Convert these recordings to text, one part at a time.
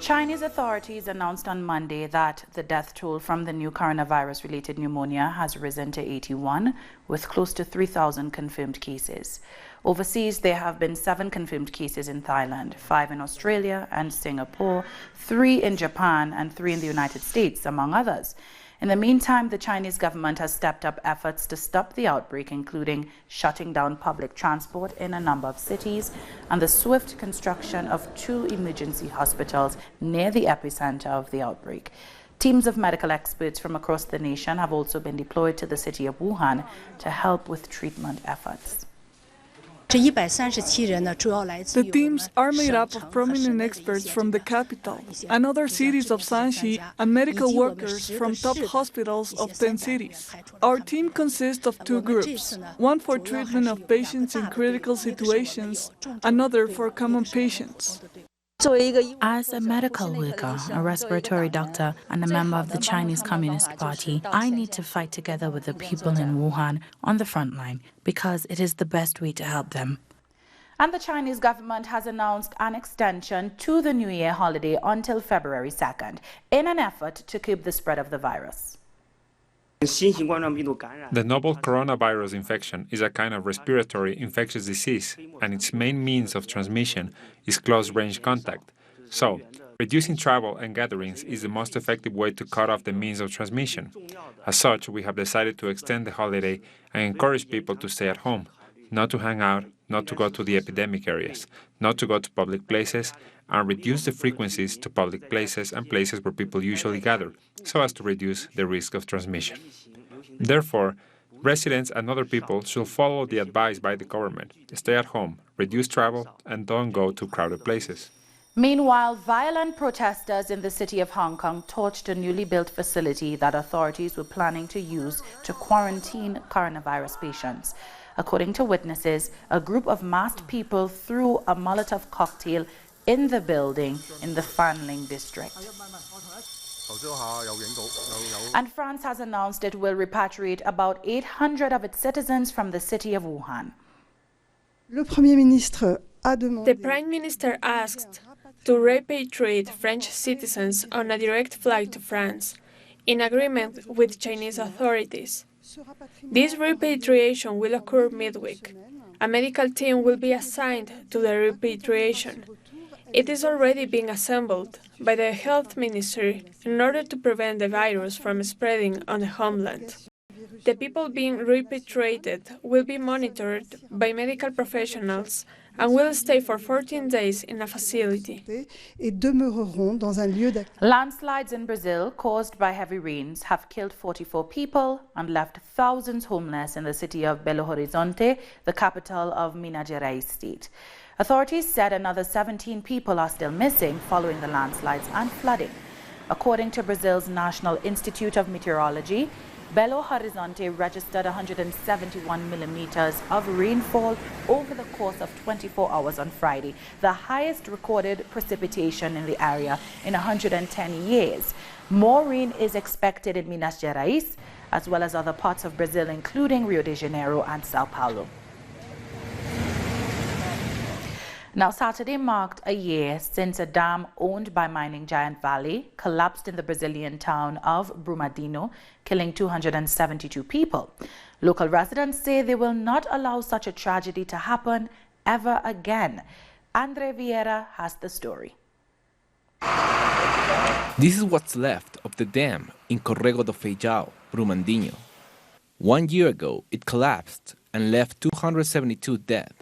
Chinese authorities announced on Monday that the death toll from the new coronavirus-related pneumonia has risen to 81, with close to 3,000 confirmed cases. Overseas, there have been 7 confirmed cases in Thailand, 5 in Australia and Singapore, 3 in Japan, and 3 in the United States, among others. In the meantime, the Chinese government has stepped up efforts to stop the outbreak, including shutting down public transport in a number of cities and the swift construction of 2 emergency hospitals near the epicenter of the outbreak. Teams of medical experts from across the nation have also been deployed to the city of Wuhan to help with treatment efforts. The teams are made up of prominent experts from the capital and other cities of Shanxi and medical workers from top hospitals of 10 cities. Our team consists of 2 groups, one for treatment of patients in critical situations, another for common patients. As a medical worker, a respiratory doctor, and a member of the Chinese Communist Party, I need to fight together with the people in Wuhan on the front line because it is the best way to help them. And the Chinese government has announced an extension to the New Year holiday until February 2nd in an effort to curb the spread of the virus. The novel coronavirus infection is a kind of respiratory infectious disease, and its main means of transmission is close-range contact. So, reducing travel and gatherings is the most effective way to cut off the means of transmission. As such, we have decided to extend the holiday and encourage people to stay at home, not to hang out, not to go to the epidemic areas, not to go to public places, and reduce the frequencies to public places and places where people usually gather, so as to reduce the risk of transmission. Therefore, residents and other people should follow the advice by the government, stay at home, reduce travel, and don't go to crowded places. Meanwhile, violent protesters in the city of Hong Kong torched a newly built facility that authorities were planning to use to quarantine coronavirus patients. According to witnesses, a group of masked people threw a Molotov cocktail in the building in the Fanling district. And France has announced it will repatriate about 800 of its citizens from the city of Wuhan. The Prime Minister asked to repatriate French citizens on a direct flight to France, in agreement with Chinese authorities. This repatriation will occur midweek. A medical team will be assigned to the repatriation. It is already being assembled by the Health Ministry in order to prevent the virus from spreading on the homeland. The people being repatriated will be monitored by medical professionals and will stay for 14 days in a facility. Landslides in Brazil caused by heavy rains have killed 44 people and left thousands homeless in the city of Belo Horizonte, the capital of Minas Gerais state. Authorities said another 17 people are still missing following the landslides and flooding. According to Brazil's National Institute of Meteorology, Belo Horizonte registered 171 millimeters of rainfall over the course of 24 hours on Friday, the highest recorded precipitation in the area in 110 years. More rain is expected in Minas Gerais, as well as other parts of Brazil, including Rio de Janeiro and Sao Paulo. Now, Saturday marked a year since a dam owned by mining giant Vale collapsed in the Brazilian town of Brumadinho, killing 272 people. Local residents say they will not allow such a tragedy to happen ever again. Andre Vieira has the story. This is what's left of the dam in Córrego do Feijão, Brumadinho. 1 year ago, it collapsed and left 272 dead.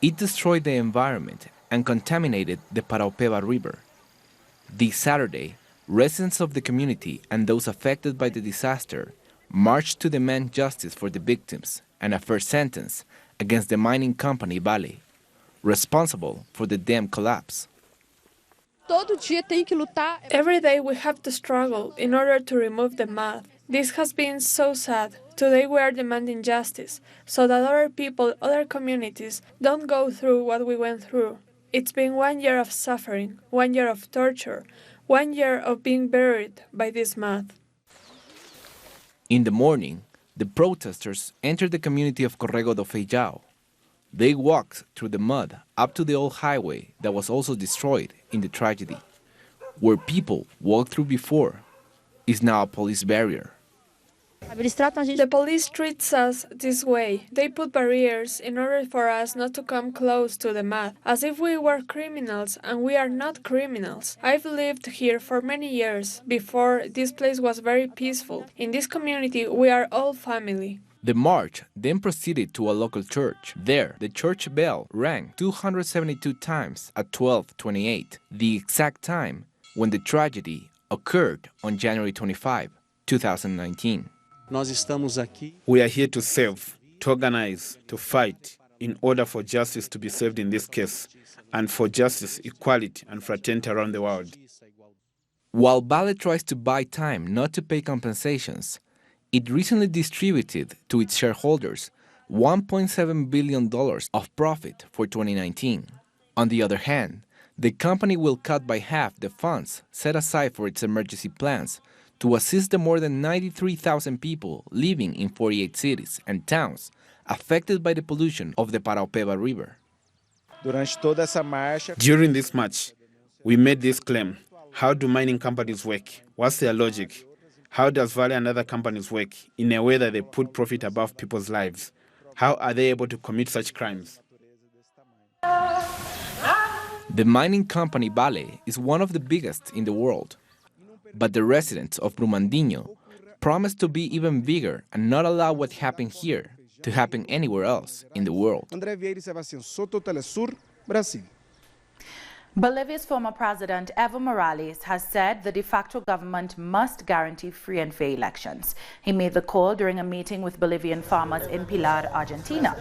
It destroyed the environment and contaminated the Paraopeba River. This Saturday, residents of the community and those affected by the disaster marched to demand justice for the victims and a fair sentence against the mining company Vale, responsible for the dam collapse. Every day we have to struggle in order to remove the mud. This has been so sad. Today we are demanding justice so that other people, other communities don't go through what we went through. It's been 1 year of suffering, 1 year of torture, 1 year of being buried by this mud. In the morning, the protesters entered the community of Córrego do Feijão. They walked through the mud up to the old highway that was also destroyed in the tragedy. where people walked through before, is now a police barrier. The police treats us this way. They put barriers in order for us not to come close to the mud, as if we were criminals, and we are not criminals. I've lived here for many years. Before, this place was very peaceful. In this community, we are all family. The march then proceeded to a local church. There, the church bell rang 272 times at 12:28, the exact time when the tragedy occurred on January 25, 2019. We are here to serve, to organize, to fight in order for justice to be served in this case, and for justice, equality, and fraternity around the world. While Vale tries to buy time not to pay compensations, it recently distributed to its shareholders $1.7 billion of profit for 2019. On the other hand, the company will cut by half the funds set aside for its emergency plans to assist the more than 93,000 people living in 48 cities and towns affected by the pollution of the Paraopeba River. During this march, we made this claim. How do mining companies work? What's their logic? How does Vale and other companies work in a way that they put profit above people's lives? How are they able to commit such crimes? The mining company Vale is one of the biggest in the world. But the residents of Brumadinho promised to be even bigger and not allow what happened here to happen anywhere else in the world. Bolivia's former president, Evo Morales, has said the de facto government must guarantee free and fair elections. He made the call during a meeting with Bolivian farmers in Pilar, Argentina.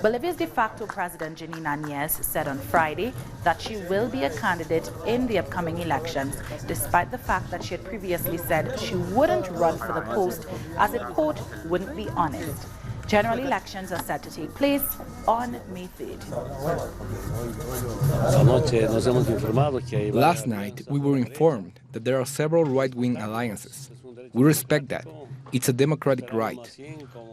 Bolivia's de facto president, Janine Áñez, said on Friday that she will be a candidate in the upcoming elections, despite the fact that she had previously said she wouldn't run for the post as it, quote, wouldn't be honest. General elections are set to take place on May 3rd. Last night, we were informed that there are several right-wing alliances. We respect that. It's a democratic right.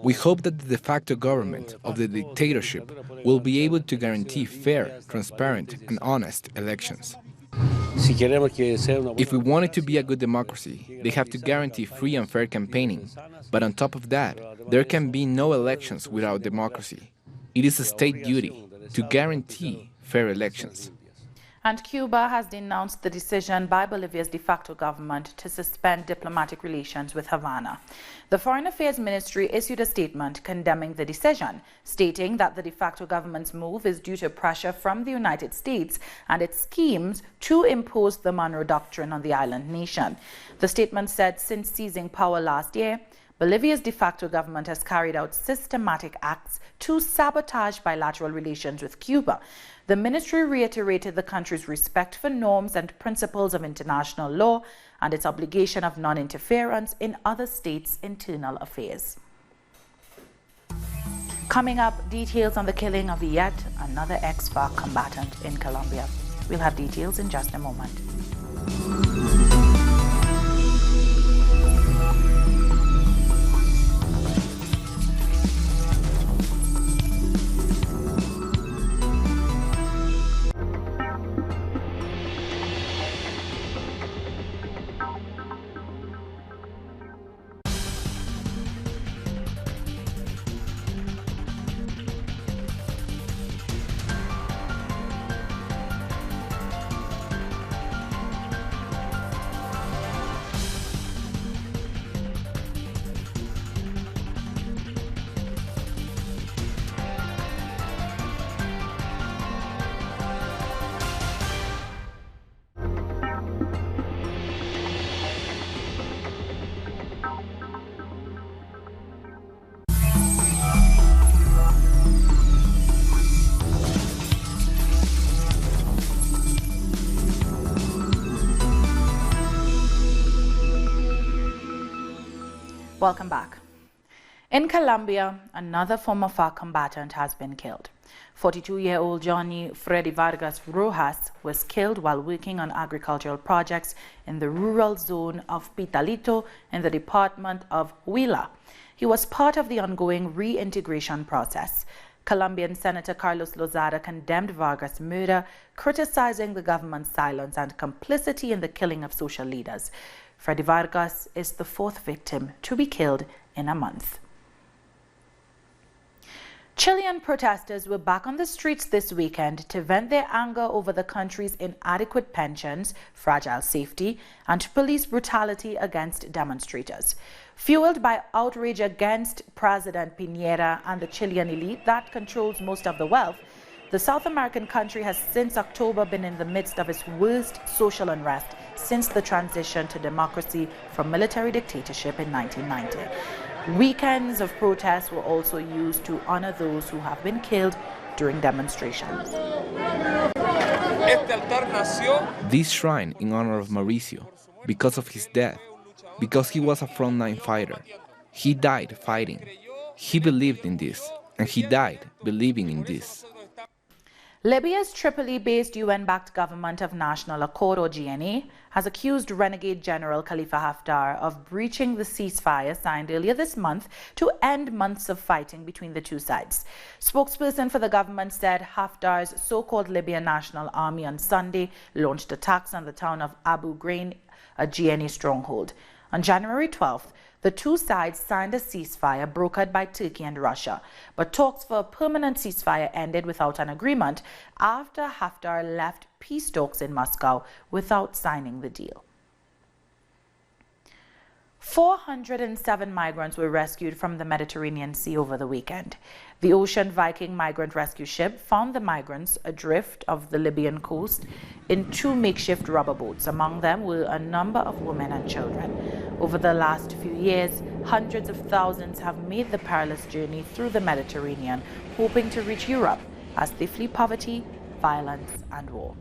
We hope that the de facto government of the dictatorship will be able to guarantee fair, transparent, and honest elections. If we want it to be a good democracy, they have to guarantee free and fair campaigning. But on top of that, there can be no elections without democracy. It is a state duty to guarantee fair elections. And Cuba has denounced the decision by Bolivia's de facto government to suspend diplomatic relations with Havana. The Foreign Affairs Ministry issued a statement condemning the decision, stating that the de facto government's move is due to pressure from the United States and its schemes to impose the Monroe Doctrine on the island nation. The statement said since seizing power last year, Bolivia's de facto government has carried out systematic acts to sabotage bilateral relations with Cuba. The ministry reiterated the country's respect for norms and principles of international law and its obligation of non-interference in other states' internal affairs. Coming up, details on the killing of yet another ex-FARC combatant in Colombia. We'll have details in just a moment. Welcome back. In Colombia, another former FARC combatant has been killed. 42-year-old Johnny Freddy Vargas Rojas was killed while working on agricultural projects in the rural zone of Pitalito in the department of Huila. He was part of the ongoing reintegration process. Colombian Senator Carlos Lozada condemned Vargas' murder, criticizing the government's silence and complicity in the killing of social leaders. Freddy Vargas is the fourth victim to be killed in a month. Chilean protesters were back on the streets this weekend to vent their anger over the country's inadequate pensions, fragile safety, and police brutality against demonstrators. Fueled by outrage against President Piñera and the Chilean elite that controls most of the wealth, the South American country has since October been in the midst of its worst social unrest since the transition to democracy from military dictatorship in 1990. Weekends of protests were also used to honor those who have been killed during demonstrations. This shrine in honor of Mauricio, because of his death, because he was a frontline fighter. He died fighting. He believed in this, and he died believing in this. Libya's Tripoli-based UN-backed Government of National Accord, or GNA, has accused renegade General Khalifa Haftar of breaching the ceasefire signed earlier this month to end months of fighting between the two sides. Spokesperson for the government said Haftar's so-called Libyan National Army on Sunday launched attacks on the town of Abu Ghraib, a GNA stronghold. On January 12th, the two sides signed a ceasefire brokered by Turkey and Russia, but talks for a permanent ceasefire ended without an agreement after Haftar left peace talks in Moscow without signing the deal. 407 migrants were rescued from the Mediterranean Sea over the weekend. The Ocean Viking migrant rescue ship found the migrants adrift of the Libyan coast in two makeshift rubber boats. Among them were a number of women and children. Over the last few years, hundreds of thousands have made the perilous journey through the Mediterranean, hoping to reach Europe as they flee poverty, violence, and war.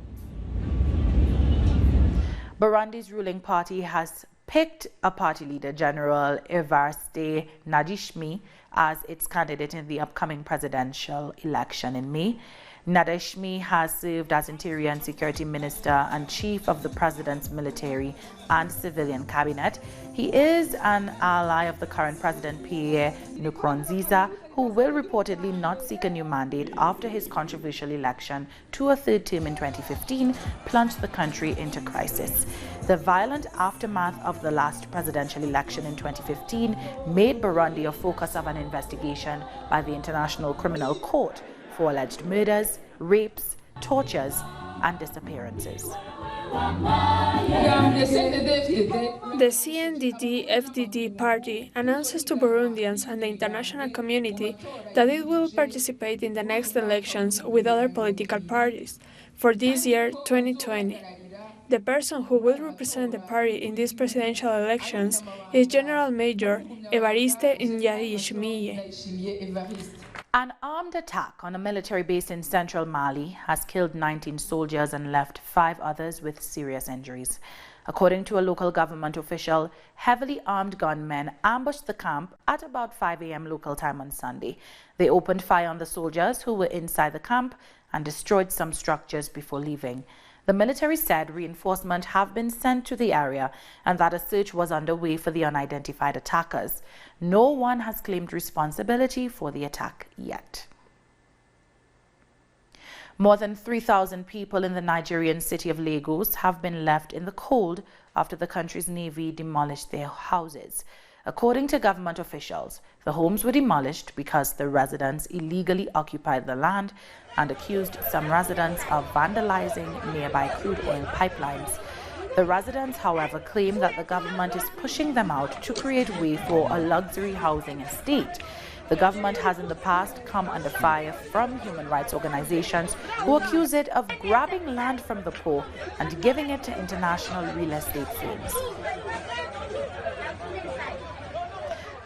Burundi's ruling party has picked a party leader, General Evariste Ndayishimiye, as its candidate in the upcoming presidential election in May. Ndayishimiye has served as Interior and Security Minister and Chief of the President's military and civilian cabinet. He is an ally of the current President Pierre Nkurunziza, who will reportedly not seek a new mandate after his controversial election to a third term in 2015 plunged the country into crisis. The violent aftermath of the last presidential election in 2015 made Burundi a focus of an investigation by the International Criminal Court for alleged murders, rapes, tortures, and disappearances. The CNDD-FDD party announces to Burundians and the international community that it will participate in the next elections with other political parties for this year, 2020. The person who will represent the party in these presidential elections is General Major Evariste Ndayishimiye. An armed attack on a military base in central Mali has killed 19 soldiers and left 5 others with serious injuries. According to a local government official, heavily armed gunmen ambushed the camp at about 5 a.m. local time on Sunday. They opened fire on the soldiers who were inside the camp and destroyed some structures before leaving. The military said reinforcements have been sent to the area and that a search was underway for the unidentified attackers. No one has claimed responsibility for the attack yet. More than 3,000 people in the Nigerian city of Lagos have been left in the cold after the country's navy demolished their houses. According to government officials, the homes were demolished because the residents illegally occupied the land and accused some residents of vandalizing nearby crude oil pipelines. The residents, however, claim that the government is pushing them out to create way for a luxury housing estate. The government has in the past come under fire from human rights organizations who accuse it of grabbing land from the poor and giving it to international real estate firms.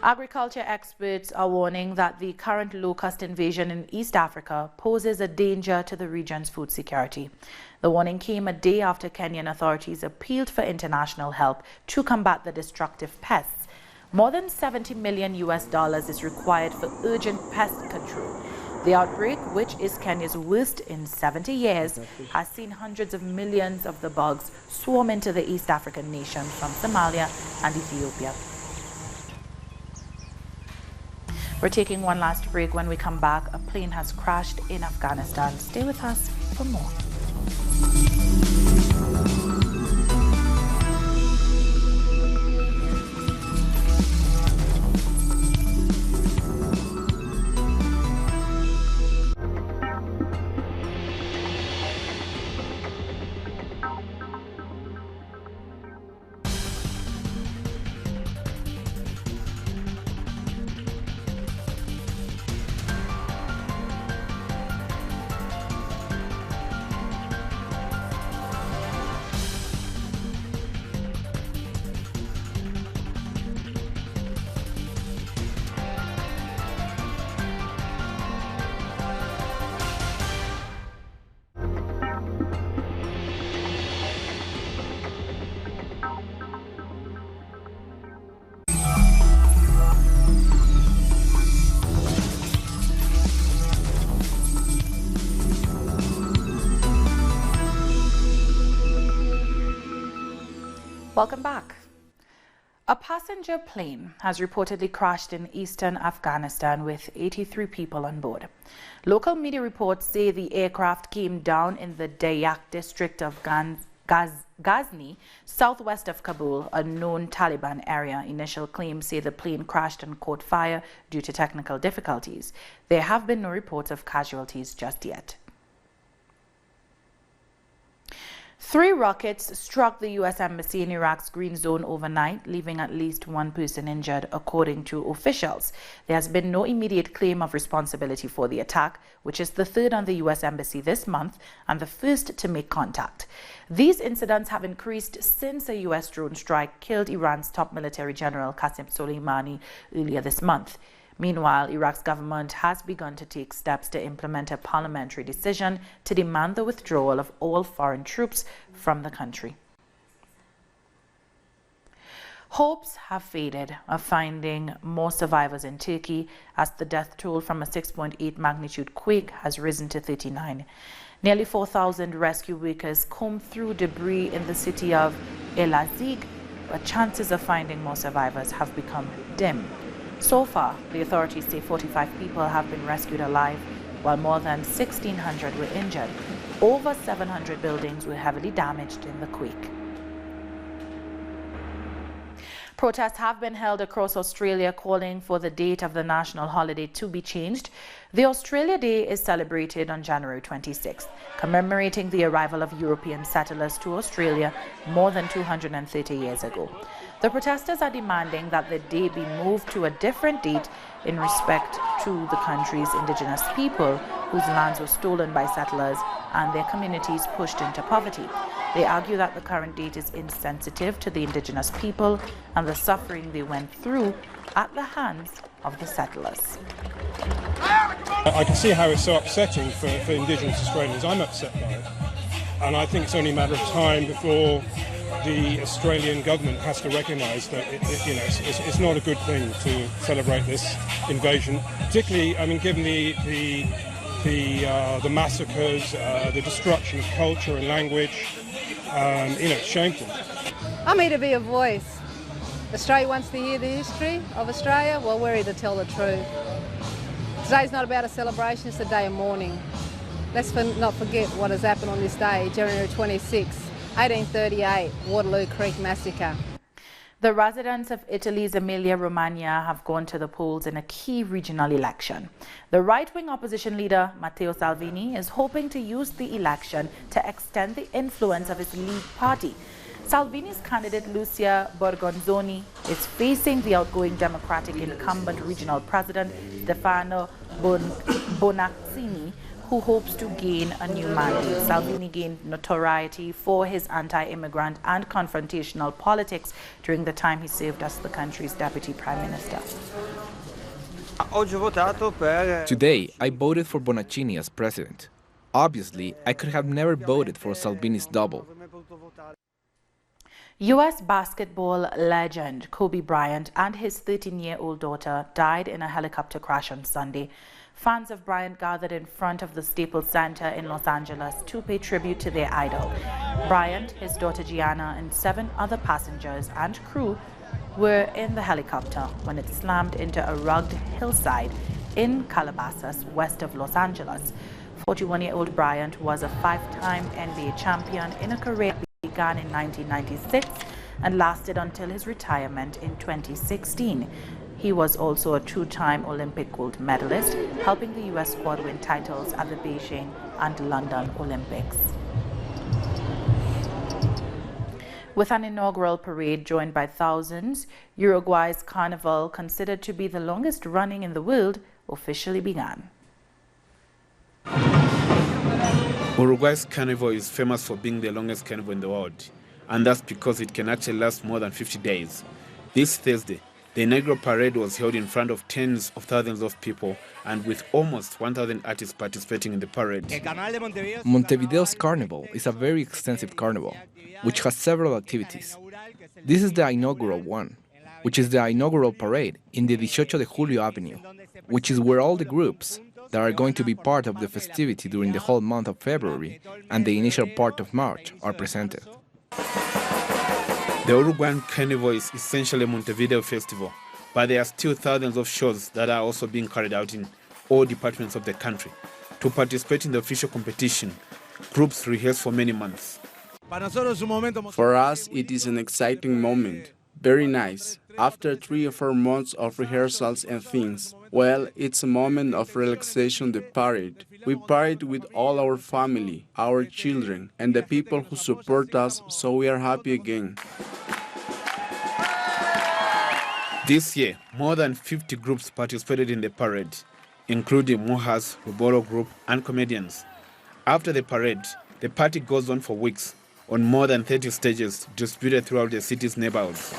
Agriculture experts are warning that the current locust invasion in East Africa poses a danger to the region's food security. The warning came a day after Kenyan authorities appealed for international help to combat the destructive pests. More than $70 million is required for urgent pest control. The outbreak, which is Kenya's worst in 70 years, has seen hundreds of millions of the bugs swarm into the East African nation from Somalia and Ethiopia. We're taking one last break. When we come back, a plane has crashed in Afghanistan. Stay with us for more. Welcome back. A passenger plane has reportedly crashed in eastern Afghanistan with 83 people on board. Local media reports say the aircraft came down in the Dayak district of Ghazni, southwest of Kabul, a known Taliban area. Initial claims say the plane crashed and caught fire due to technical difficulties. There have been no reports of casualties just yet. 3 rockets struck the U.S. Embassy in Iraq's Green Zone overnight, leaving at least 1 person injured, according to officials. There has been no immediate claim of responsibility for the attack, which is the 3rd on the U.S. Embassy this month and the first to make contact. These incidents have increased since a U.S. drone strike killed Iran's top military general Qasem Soleimani earlier this month. Meanwhile, Iraq's government has begun to take steps to implement a parliamentary decision to demand the withdrawal of all foreign troops from the country. Hopes have faded of finding more survivors in Turkey as the death toll from a 6.8 magnitude quake has risen to 39. Nearly 4,000 rescue workers combed through debris in the city of Elazig, but chances of finding more survivors have become dim. So far, the authorities say 45 people have been rescued alive, while more than 1,600 were injured. Over 700 buildings were heavily damaged in the quake. Protests have been held across Australia calling for the date of the national holiday to be changed. The Australia Day is celebrated on January 26th, commemorating the arrival of European settlers to Australia more than 230 years ago. The protesters are demanding that the day be moved to a different date in respect to the country's indigenous people whose lands were stolen by settlers and their communities pushed into poverty. They argue that the current date is insensitive to the indigenous people and the suffering they went through at the hands of the settlers. I can see how it's so upsetting for indigenous Australians. I'm upset by it. And I think it's only a matter of time before the Australian government has to recognise that it's not a good thing to celebrate this invasion, particularly, I mean, given the massacres, the destruction of culture and language. It's shameful. I'm here to be a voice. Australia wants to hear the history of Australia. Well, we're here to tell the truth. Today's not about a celebration, it's a day of mourning. Let's not forget what has happened on this day, January 26, 1838, Waterloo Creek Massacre. The residents of Italy's Emilia-Romagna have gone to the polls in a key regional election. The right-wing opposition leader, Matteo Salvini, is hoping to use the election to extend the influence of his League party. Salvini's candidate, Lucia Borgonzoni, is facing the outgoing Democratic incumbent regional president, Stefano Bonaccini, who hopes to gain a new mandate. Salvini gained notoriety for his anti-immigrant and confrontational politics during the time he served as the country's deputy prime minister. Today, I voted for Bonaccini as president. Obviously, I could have never voted for Salvini's double. U.S. basketball legend Kobe Bryant and his 13-year-old daughter died in a helicopter crash on Sunday. Fans of Bryant gathered in front of the Staples Center in Los Angeles to pay tribute to their idol. Bryant, his daughter Gianna, and 7 other passengers and crew were in the helicopter when it slammed into a rugged hillside in Calabasas, west of Los Angeles. 41-year-old Bryant was a 5-time NBA champion in a career that began in 1996 and lasted until his retirement in 2016. He was also a 2-time Olympic gold medalist, helping the U.S. squad win titles at the Beijing and London Olympics. With an inaugural parade joined by thousands, Uruguay's Carnival, considered to be the longest running in the world, officially began. Uruguay's Carnival is famous for being the longest carnival in the world, and that's because it can actually last more than 50 days. This Thursday, the inaugural parade was held in front of tens of thousands of people and with almost 1,000 artists participating in the parade. Montevideos Carnival is a very extensive carnival, which has several activities. This is the inaugural one, which is the inaugural parade in the 18 de Julio Avenue, which is where all the groups that are going to be part of the festivity during the whole month of February and the initial part of March are presented. The Uruguayan Carnival is essentially a Montevideo festival, but there are still thousands of shows that are also being carried out in all departments of the country. To participate in the official competition, groups rehearse for many months. For us, it is an exciting moment. Very nice. After 3 or 4 months of rehearsals and things, well, it's a moment of relaxation, the parade. We parade with all our family, our children, and the people who support us, so we are happy again. This year, more than 50 groups participated in the parade, including Mojas, Ruboro Group, and comedians. After the parade, the party goes on for weeks on more than 30 stages distributed throughout the city's neighborhoods.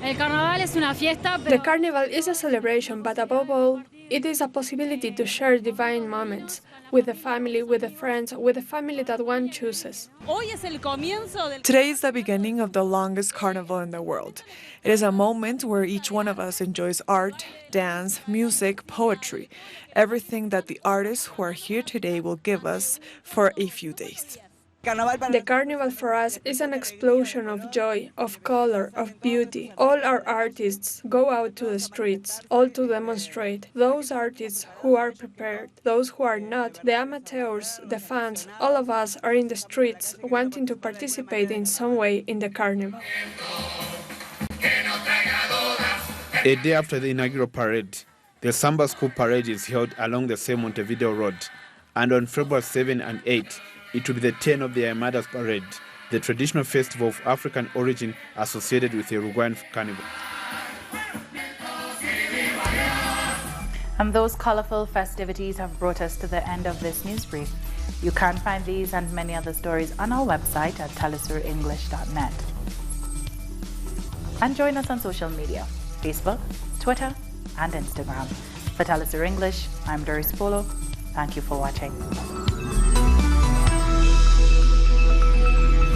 The Carnival is a celebration, but above all, it is a possibility to share divine moments with the family, with the friends, with the family that one chooses. Today is the beginning of the longest carnival in the world. It is a moment where each one of us enjoys art, dance, music, poetry, everything that the artists who are here today will give us for a few days. The Carnival for us is an explosion of joy, of color, of beauty. All our artists go out to the streets, all to demonstrate. Those artists who are prepared, those who are not, the amateurs, the fans, all of us are in the streets wanting to participate in some way in the Carnival. A day after the inaugural parade, the Samba School Parade is held along the same Montevideo Road, and on February 7 and 8, it will be the turn of the Armadas Parade, the traditional festival of African origin associated with the Uruguayan Carnival. And those colorful festivities have brought us to the end of this news brief. You can find these and many other stories on our website at telesurenglish.net. And join us on social media, Facebook, Twitter, and Instagram. For Telesur English, I'm Doris Polo. Thank you for watching.